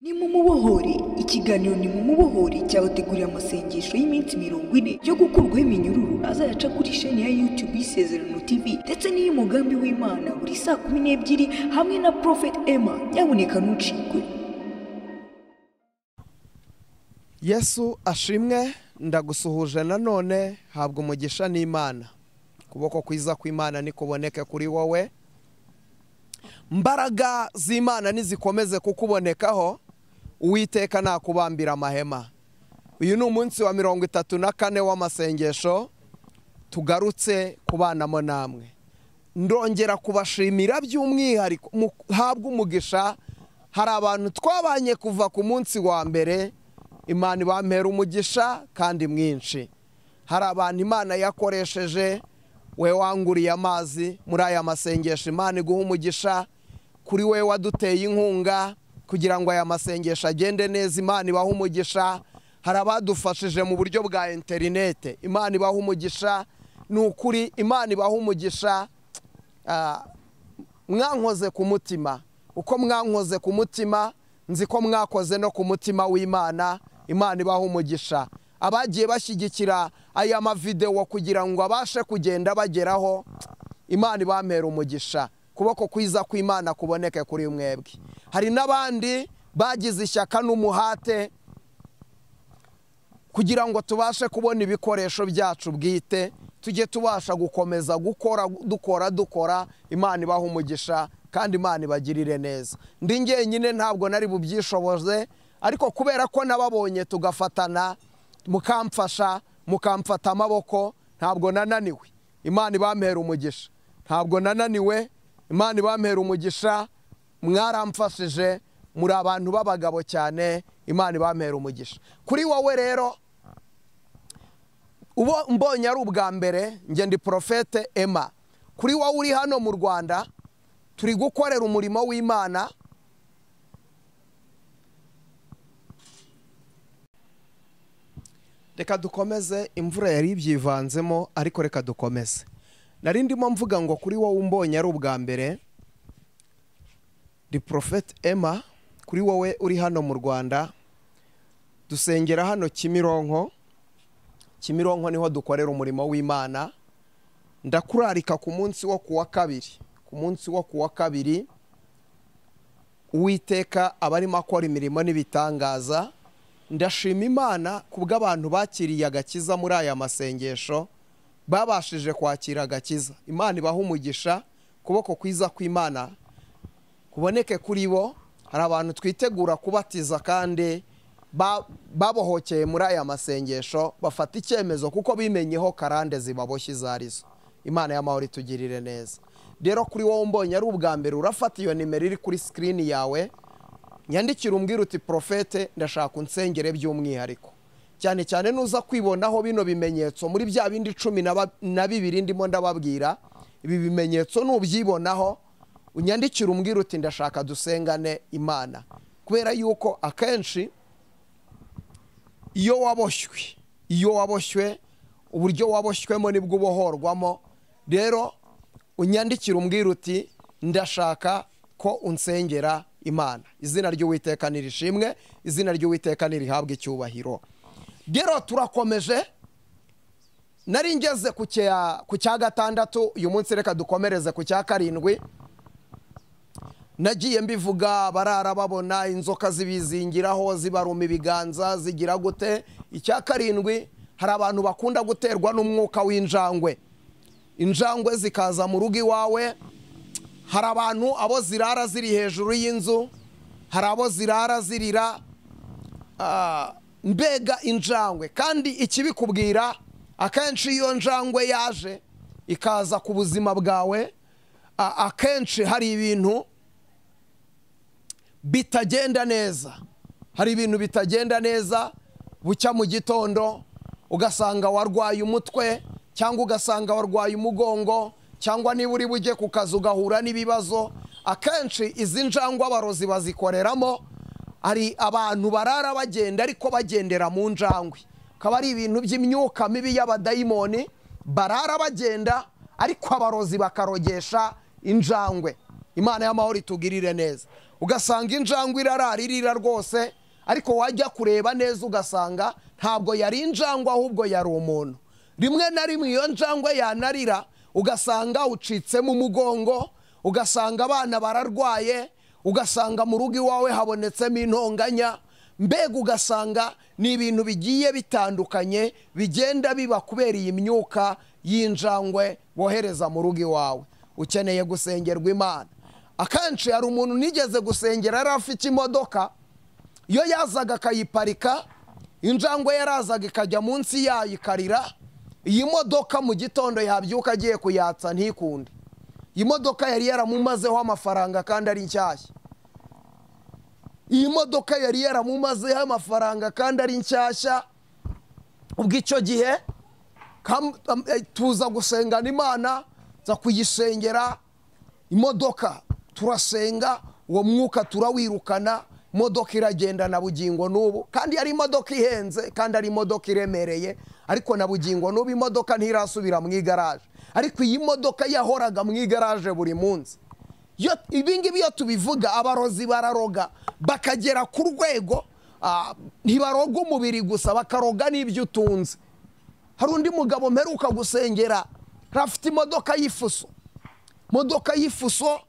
Ni mumubohore, ikiganiro ni mumubohore cyabateguriye amasengesho y'iminsi 40 yo gukurwaho iminyururu azayaca kuri sheni ya YouTube ISEZERANO TV ndetse n'iy'umugambi w'Imana buri saa 12 hamwe na Prophet Emma. Nyabuneka ntucikwe. Yesu ashimwe, ndagusuhuje nanone, habwa umugisha n'Imana. Kuboko kwiza kw'Imana nikuboneke kuri wowe. Mbaraga z'Imana nizikomeze kukubonekaho. Uwiteka nakubambira amahema. Uyu ni umunsi wa 34 w'amasengesho tugarutse kubanamo namwe. Ndongera kubashimira by'umwihariko habwa umugisha. Hari abantu twabanye kuva ku munsi wa mbere, Imana ibampera umugisha kandi mwinshi. Hari abantu Imana yakoresheje, we wanguriye amazi muri aya masengesho, Imana iguha umugisha. Kuri we waduteye inkunga kugira ngo aya masengesho agende neza, Imana ibaha umugisha. Hari abadufashije mu buryo bwa interinete, Imana ibaha umugisha. Nukuri Imana ibaha umugisha. Mwankoze ku mutima, uko mwankoze ku mutima nzi ko mwakoze no ku mutima w'Imana. Imana ibaha umugisha. Abagiye bashyigikira aya mavideo kugira ngo abashe kugenda bageraho, Imana ibampera umugisha. Kuboko kwiza kw'Imana kuboneke kuri mwebwe. Hari n'abandi bagize ishyaka n'umuhate kugira ngo tubashe kubona ibikoresho byacu bwite, tujye tubasha gukomeza dukora. Imana ibaha umugisha kandi Imana ibagirire neza. Ndi njyenyine ntabwo nari bubyishoboze, ariko kubera ko nababonye tugafatana, mukamfata amaboko, ntabwo nananiwe. Imana ibampera umugisha. Ntabwo nananiwe. Imana ibampera umugisha. Mwaramfashije, muri abantu b'abagabo cyane. Imana ibampera umugisha. Kuri wowe rero, ubo mbonye ari ubwa mbere, nge ndi Prophet Emma. Kuri wowe uri hano mu Rwanda, turi gukorera umurimo w'Imana. Reka dukomeze, imvura yari ibyivanzemo, ariko reka dukomeze. Nari ndimo mvuga ngo kuri wowe umbonye ari ubwa mbere, ndi Prophet Emma. Kuri wowe uri hano mu Rwanda, dusengera hano Kimironko niho dukorera umurimo w'Imana. Ndakurarika ku munsi wo kuwa kabiri, Uwiteka abarimo akora imirimo n'ibitangaza. Ndashima Imana kubw'abantu bakiriye agakiza muri aya masengesho, babashije kwakira agakiza. Imana ibaha umugisha. Kuboko kwiza kw'Imana kuboneke kuri bo. Hari abantu twitegura kubatiza kandi babohokeye muri aya masengesho, bafata icyemezo kuko bimenyeho karande zibaboshye izarizo. Imana y'amahoro itugirire neza. Rero kuri wowe umbonye ari ubwa mbere, urafata iyo nimero iri kuri screen yawe, nyandikira umbwira uti Prophet ndashaka unsengere by'umwihariko. Cyane cyane nuza kwibonaho bino bimenyetso muri bya bindi 12 ndimo ndababwira, ibi bimenyetso nubyibonaho, unyandikira umbwira uti ndashaka dusengane Imana. Kubera yuko akenshi iyo waboshywe uburyo waboshywe nibwo ubohorwamo. Rero unyandikira umbwira uti ndashaka ko unsengera Imana. Izina ry'Uwiteka nirishimwe, izina ry'Uwiteka nirihabwe icyubahiro. Rero turakomeje, nari ngeze ku cya gatandatu, uyu munsi reka dukomereze ku cya karindwi. Nagiye mbivuga, barara babona inzoka zibizingiraho, zibaruma ibiganza, zigira gute. Icya karindwi, hari abantu bakunda guterwa n'umwuka w'injangwe. Injangwe zikaza mu rugo iwawe. Hari abantu abo zirara ziri hejuru y'inzu, hari abo zirara zirira, mbega injangwe. Kandi ikibikubwira, akenshi iyo njangwe yaje ikaza ku buzima bwawe, akenshi hari ibintu bitagenda neza. Hari ibintu bitagenda neza. Bucya mu gitondo ugasanga warwaye umutwe, cyangwa ugasanga warwaye umugongo, cyangwa niba uri bujye ku kazi ugahura n'ibibazo. Akenshi izi njangwe abarozi bazikoreramo. Hari abantu barara bagenda ariko bagendera mu njangwe. Kaba ari ibintu by'imyuka mibi y'abadayimoni, barara bagenda ariko abarozi bakarogesha injangwe. Imana y'amahoro itugirire neza. ugasanga injangwe irararirira rwose, ariko wajya kureba neza ugasanga ntabwo yari injangwe ahubwo yari umuntu. Rimwe na rimwe iyo njangwe yanarira ugasanga ucitsemo umugongo, ugasanga abana bararwaye, ugasanga mu rugo iwawe habonetsemo intonganya, mbega ugasanga ni ibintu bigiye bitandukanye bigenda biba kubera iyi myuka y'injangwe bohereza mu rugo iwawe. Ukeneye gusengerwa Imana. Akenshi hari umuntu nigeze gusengera yari afite imodoka, iyo yazaga akayiparika injangwe yarazaga ikajya munsi yayo ikarira. Iyi modoka mu gitondo yabyuka agiye kuyatsa ntikunde. Iyi modoka yari yaramumazeho amafaranga kandi ari nshyashya. Iyi modoka yari yaramumazeho amafaranga kandi ari nshyashya. Ubwo icyo gihe tuza gusengana Imana, za kuyisengera imodoka, turasenga uwo mwuka turawirukana, imodoka iragenda na bugingo n'ubu. Kandi yari imodoka ihenze kandi ari imodoka iremereye, ariko na bugingo n'ubu imodoka ntirasubira mu igaraje. Ariko iyi modoka yahoraga mu igaraje buri munsi. Ibingibi iyo tubivuga abarozi bararoga bakagera ku rwego ntibaroga umubiri gusa, bakaroga n'ibyo utunze. Hari undi mugabo mperuka gusengera rafite imodoka y'ifuso. Modoka y'ifuso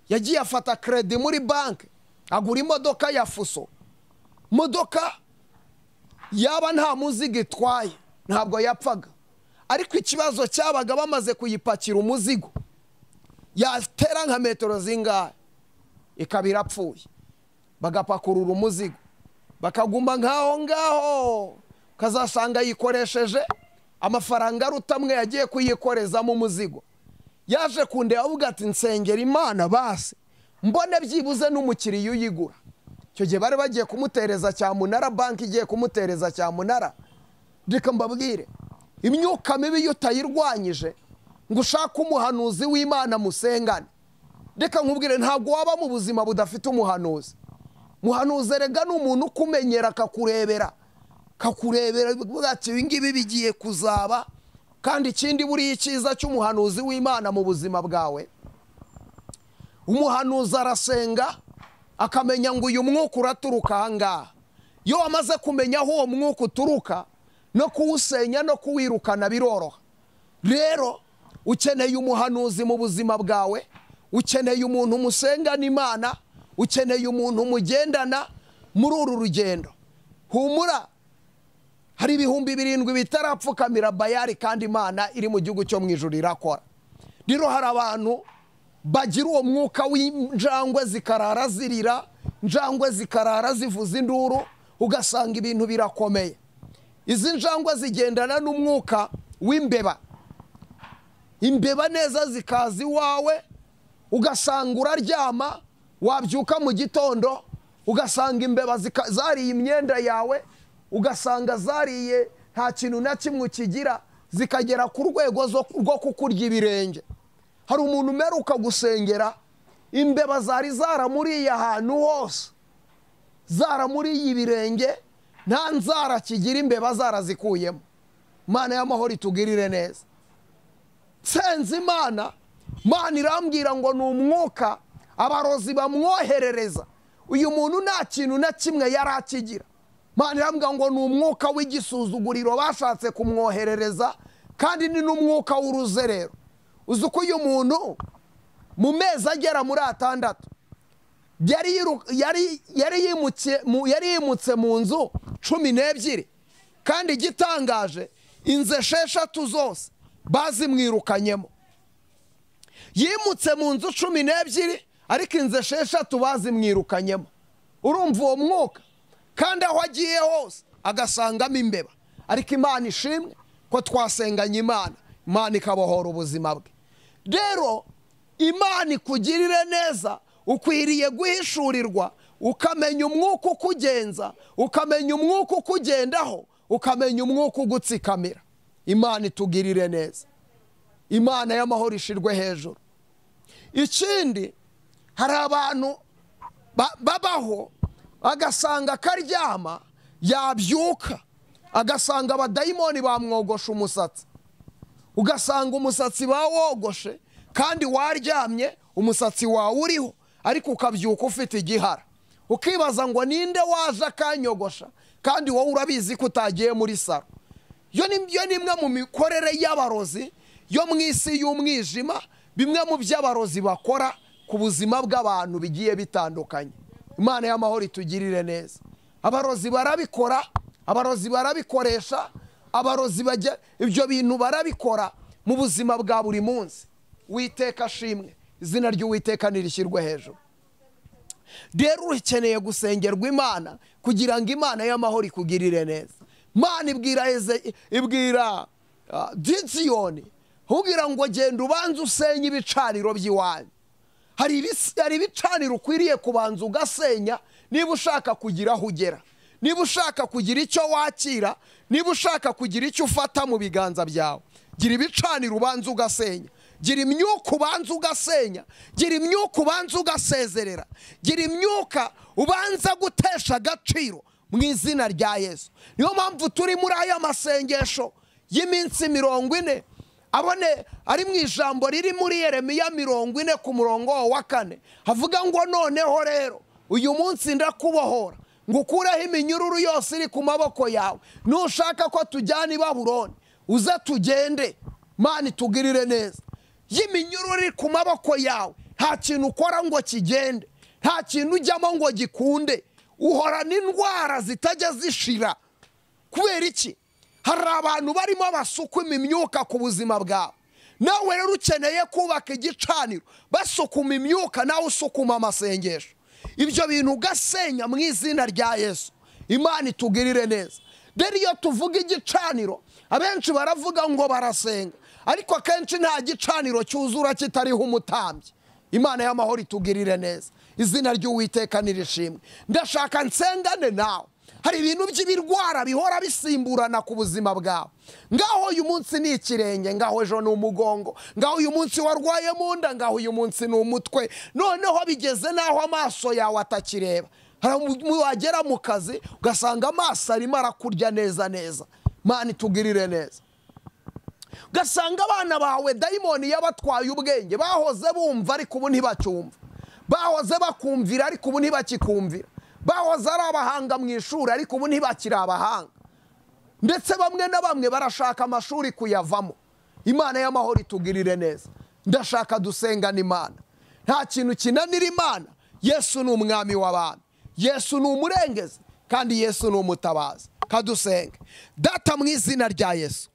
yagiye afata kredi muri banki agura imodoka ya fuso. Modoka yaba nta muzigo itwaye ntabwo yapfaga, ariko ikibazo cyabaga bamaze kuyipakira umuzigo yatera nka metero zingahe ikabira apfuye, bagapakurura umuzigo bakaguma nkaho ngaho, kazasanga yikoresheje amafaranga arutamwe yagiye kuyikorezamo umuzigo. Yaje kundeba avuga ati nsengera Imana base mbone byibuze n'umukiriya uyigura. Icyo gihe bari bagiye kumutereza cyamunara, banki igiye kumutereza cyamunara. Reka mbabwire, imyuka mibi iyo utayirwanyije ngo ushake umuhanuzi w'Imana musengane, reka nkubwire ntabwo waba mu buzima budafite umuhanuzi. Muhanuzi erega ni umuntu ukumenyera akakurebera ati ibingibi bigiye kuzaba. Kandi ikindi buriya icyiza cy'umuhanuzi w'Imana mu buzima bwawe, umuhanuzi arasenga akamenya ngo uyu mwuka uraturuka ahangaha. Iyo wamaze kumenya aho uwo mwuka uturuka, no kuwusenya no kuwirukana biroroha. Rero ukeneye umuhanuzi mu buzima bwawe, ukeneye umuntu musengana Imana, ukeneye umuntu mugendana muri uru rugendo. Humura, hari ibihumbi 7 bitarapfukamira Bayali kandi Imana iri mu gihugu cyo mu ijuru irakora. Rero hari abantu bagira uwo mwuka w'injangwe zikarara zirira, injangwe zikarara zivuza induru, ugasanga ibintu birakomeye. Izi njangwe zigendana n'umwuka w'imbeba. Imbeba neza zikazi wawe, ugasanga uraryama, wabyuka mu gitondo ugasanga imbeba zariye imyenda yawe, ugasanga zariye nta kintu na kimwe ukigira, zikagera ku rwego rwo kukurya ibirenge. Hari umuntu umeruka gusengera, imbeba zari zaramuriye ahantu hose, zaramuriye ibirenge, nta nzara kigira, imbeba zarazikuyemo. Imana y'amahoro itugirire neza. Senze Imana irambwira ngo ni umwuka abarozi bamwoherereza. Uyu muntu nta kintu na kimwe yari akigira. Imana irambwira ngo ni umwuka w'igisuzuguriro bashatse kumwoherereza, kandi ni n'umwuka w'uruzerero. Uzi uko uyu muntu mu mezi agera muri 6 yari yimutse mu nzu 12, kandi igitangaje inzu 6 zose bazimwirukanyemo. Yimutse mu nzu 12 ariko inzu 6 bazimwirukanyemo. Urumva uwo mwuka? Kandi aho agiye hose agasangamo imbeba. Ariko Imana ishimwe ko twasenganye Imana ikabohora ubuzima bwe. Rero Imana ikugirire neza, ukwiriye guhishurirwa, ukamenya umwuka ukugenza, ukamenya umwuka ukugendaho, ukamenya umwuka ugutsikamira. Imana itugirire neza. Imana y'amahoro ishirwe hejuru. Ikindi, hari abantu babaho agasanga karyama, yabyuka agasanga abadayimoni bamwogosha umusatsi. Ugasanga umusatsi bawogoshe kandi waryamye umusatsi wawe uriho, ariko ukabyuka ufite igihara ukibaza ngo ninde waje akanyogosha kandi wowe urabizi ko utagiye muri saro. Yo nimwe mu mikorere y'abarozi yo mu isi y'umwijima, bimwe mu by'abarozi bakora ku buzima bw'abantu bigiye bitandukanye. Imana y'amahoro itugirire neza. Abarozi barabikora, abarozi barabikoresha, abarozi bajya ibyo bintu barabikora mu buzima bwa buri munsi. Uwiteka ashimwe, izina ry'Uwiteka nirishyirwe hejuru. Rero ukeneye gusengerwa Imana kugira ngo Imana y'amahoro ikugirire neza. Imana ibwira Gideyoni, ubwira ngo genda ubanze usenye ibicaniro by'iwanyu. Hari ibicaniro ukwiriye kubanza ugasenya niba ushaka kugira aho ugera, niba ushaka kugira icyo wakira, niba ushaka kugira icyo ufata mu biganza byawe. Gira ibicaniro ubanza ugasenya, gira imyuka ubanza ugasenya, gira imyuka ubanza ugasezerera, gira imyuka ubanza gutesha agaciro mu izina rya Yesu. Niyo mpamvu turi muri aya masengesho y'iminsi 40, abone ari mu ijambo riri muri Yeremiya 40 ku murongo wa 4 havuga ngo noneho rero uyu munsi ndakubohora ngo ukureho iminyururu yose iri ku maboko yawe. Nushaka ko tujyana i Babuloni uze tugende. Mana itugirire neza. Y'iminyururu iri ku maboko yawe nta kintu ukora ngo kigende, nta kintu ujyamo ngo gikunde. Uhora n'indwara zitajya zishira. Kubera iki? Hari abantu barimo basukuma imyuka ku buzima bwawe. Nawe rero ukeneye kubaka igicaniro basukuma imyuka, nawe usukuma amasengesho. Ibyo bintu ugasenya mu izina rya Yesu. Imana itugirire neza. Rero iyo tuvuga igicaniro, abenshi baravuga ngo barasenga, ariko akenshi nta gicaniro cyuzura kitariho umutambyi. Imana y'amahoro itugirire neza. Izina ry'Uwiteka nirishimwe. Ndashaka nsengane nawe. Hari ibintu by'ibirwara bihora bisimburana ku buzima bwawe. Ngaho uyu munsi ni ikirenge, ngaho ejo ni umugongo, ngaho uyu munsi warwaye mu nda, ngaho uyu munsi ni umutwe. Noneho bigeze naho amaso yawe atakireba. Wagera mu kazi ugasanga amaso arimo arakurya neza neza. Mana itugirire neza. Ugasanga abana bawe dayimoni yabatwaye ubwenge, bahoze bumva ariko ubu ntibacyumva, bahoze bakumvira ariko ubu ntibakikumvira, bahoze ari abahanga mu ishuri ariko ubu ntibakiri abahanga, ndetse bamwe na bamwe barashaka amashuri kuyavamo. Imana y'amahoro itugirire neza. Ndashaka dusengana Imana. Nta kintu kinanira Imana. Yesu ni umwami w'abami, Yesu ni umurengezi, kandi Yesu ni umutabazi. Kadusenge. Data mu izina rya Yesu,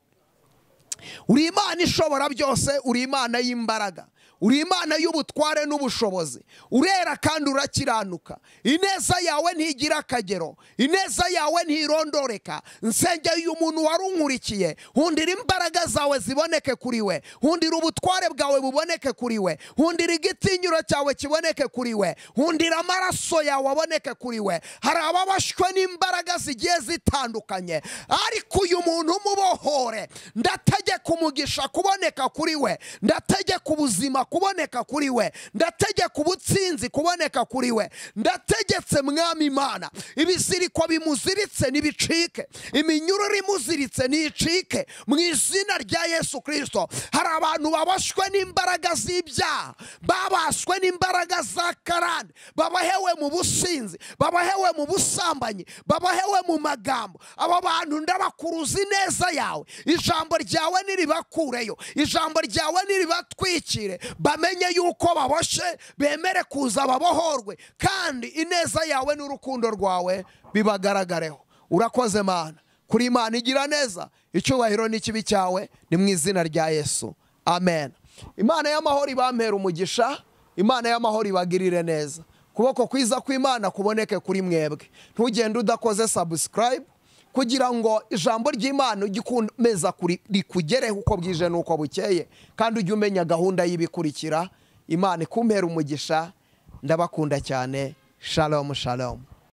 uri Imana ishobora byose, uri Imana y'imbaraga, uri Imana y'ubutware n'ubushobozi, urera kandi urakiranuka. Ineza yawe ntigira akagero, ineza yawe ntirondoreka. Nsengeye umuntu warunkurikiye, hundira imbaraga zawe ziboneke kuri we, hundira ubutware bwawe buboneke kuri we, hundira igitinyiro cyawe kiboneke kuri we, hundira amaraso yawe aboneke kuri we. Hari ababashwe n'imbaraga zigiye zitandukanye, ariko uyu muntu umubohore. Ndategeka umugisha kuboneka kuri we, ndategeka ubuzima kuboneka kuri we, ndategeka ubutsinzi kuboneka kuri we. Ndategetse mwami Imana, ibiziriko bimuziritse nibicike, iminyururu imuziritse nicike mu izina rya Yesu Kristo. Hari abantu babashwe n'imbaraga z'ibyaha, babashwe n'imbaraga za karande, babahewe mu businzi, babahewe mu busambanyi, babahewe mu magambo. Aba bantu ndabakuruza ineza yawe. Ijambo ryawe niribakureyo, ijambo ryawe niribatwikire, bamenye yuko baboshe, bemere kuza babohorwe, kandi ineza yawe n'urukundo rwawe bibagaragareho. Urakoze Mana. Kuri Imana igira neza, icyubahiro n'ikibi cyawe ni mu izina rya Yesu. Amen. Imana y'amahoro ibampera umugisha, Imana y'amahoro ibagirire neza. Kuboko kwiza kw'Imana kuboneke kuri mwebwe. Ntugende udakoze subscribe kugira ngo ijambo ry'Imana ugikomeza rikugereho uko bwije nuko bukeye, kandi ujye umenya gahunda y'ibikurikira. Imana ikumpera umugisha. Ndabakunda cyane. Shalom shalom.